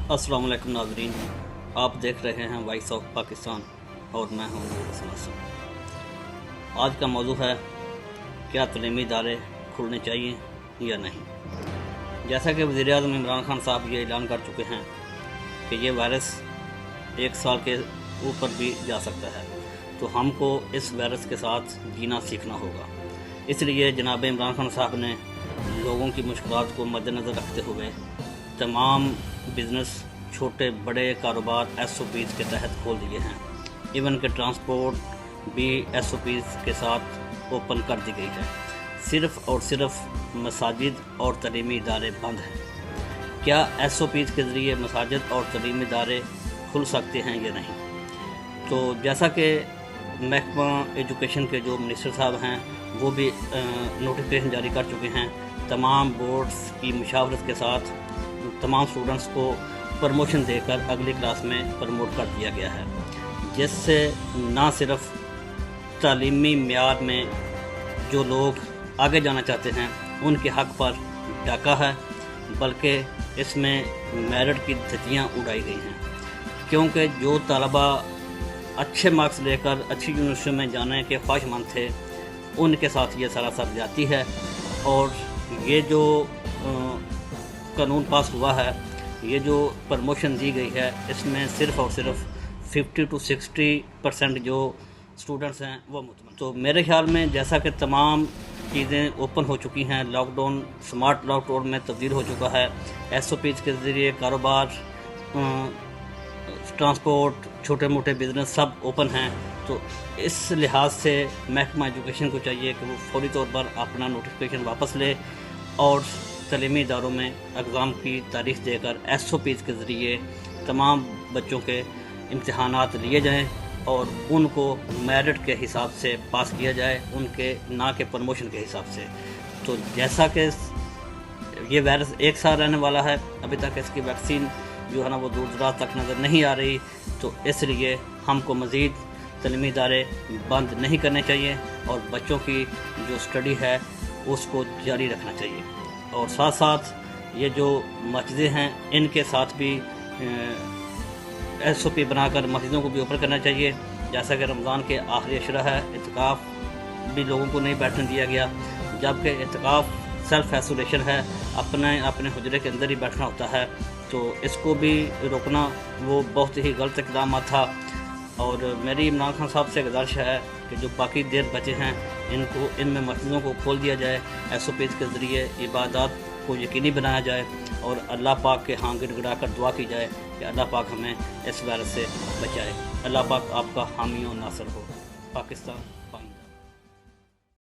अस्सलाम वालेकुम नाज़रीन, आप देख रहे हैं वॉइस ऑफ पाकिस्तान और मैं हूं सलासम। आज का मौजू है क्या तलीमी इदारे खुलने चाहिए या नहीं। जैसा कि वज़ीर-ए-आज़म इमरान खान साहब ये ऐलान कर चुके हैं कि ये वायरस 1 साल के ऊपर भी जा सकता है, तो हमको इस वायरस के साथ जीना सीखना होगा। इसलिए जनाब इमरान खान साहब ने लोगों की मुश्किलात को मद्देनज़र रखते हुए तमाम बिज़नेस छोटे बड़े कारोबार SOPs के तहत खोल दिए हैं। इवन के ट्रांसपोर्ट भी SOPs के साथ ओपन कर दी गई है। सिर्फ़ और सिर्फ मसाजिद और तलीमी इदारे बंद हैं। क्या SOPs के ज़रिए मसाजिद और तलीमी इदारे खुल सकते हैं या नहीं? तो जैसा कि महकमा एजुकेशन के जो मिनिस्टर साहब हैं वो भी नोटिफिकेशन जारी कर चुके हैं। तमाम बोर्ड्स की मुशावरत के साथ तमाम स्टूडेंट्स को प्रमोशन देकर अगली क्लास में प्रमोट कर दिया गया है, जिससे ना सिर्फ तालीमी म्यार में जो लोग आगे जाना चाहते हैं उनके हक़ पर डाका है, बल्कि इसमें मेरिट की धज्जियाँ उड़ाई गई हैं। क्योंकि जो तलबा अच्छे मार्क्स लेकर अच्छी यूनिवर्सिटी में जाने के ख्वाहिशमंद थे उनके साथ ये सरासर जाती है। और ये जो कानून पास हुआ है, ये जो प्रमोशन दी गई है, इसमें सिर्फ़ और सिर्फ 50 to 60% जो स्टूडेंट्स हैं वो मुतमईन। तो मेरे ख्याल में जैसा कि तमाम चीज़ें ओपन हो चुकी हैं, लॉकडाउन स्मार्ट लॉकडाउन में तब्दील हो चुका है, SOPs के ज़रिए कारोबार, ट्रांसपोर्ट, छोटे मोटे बिज़नेस सब ओपन हैं। तो इस लिहाज से महकमा एजुकेशन को चाहिए कि वो फौरी तौर पर अपना नोटिफिकेशन वापस ले और तलीमी इदारों में एग्ज़ाम की तारीख देकर SOPs के ज़रिए तमाम बच्चों के इम्तहानात लिए जाएं और उनको मेरिट के हिसाब से पास किया जाए, उनके ना के प्रमोशन के हिसाब से। तो जैसा कि ये वायरस 1 साल रहने वाला है, अभी तक इसकी वैक्सीन जो है ना वो दूर दराज तक नज़र नहीं आ रही, तो इसलिए हमको मज़ीद तलीमी इदारे बंद नहीं करने चाहिए और बच्चों की जो स्टडी है उसको जारी रखना चाहिए। और साथ साथ ये जो मस्जिदें हैं इनके साथ भी SOP बनाकर मस्जिदों को भी ओपन करना चाहिए। जैसा कि रमज़ान के आखिरी अशरा है, इत्काफ़ भी लोगों को नहीं बैठने दिया गया, जबकि इत्काफ़ सेल्फ आइसोलेशन है, अपने हुजरे के अंदर ही बैठना होता है। तो इसको भी रोकना वो बहुत ही गलत इक़दाम था। और मेरी इमरान खान साहब से गुजारिश है कि जो बाकी देर बचे हैं इनमें मस्जिदों को खोल दिया जाए, SOPs के ज़रिए इबादत को यकीनी बनाया जाए और अल्लाह पाक के हाँ गिड़गिड़ा कर दुआ की जाए कि अल्लाह पाक हमें इस वायरस से बचाए। अल्लाह पाक आपका हामी और नासर हो। पाकिस्तान।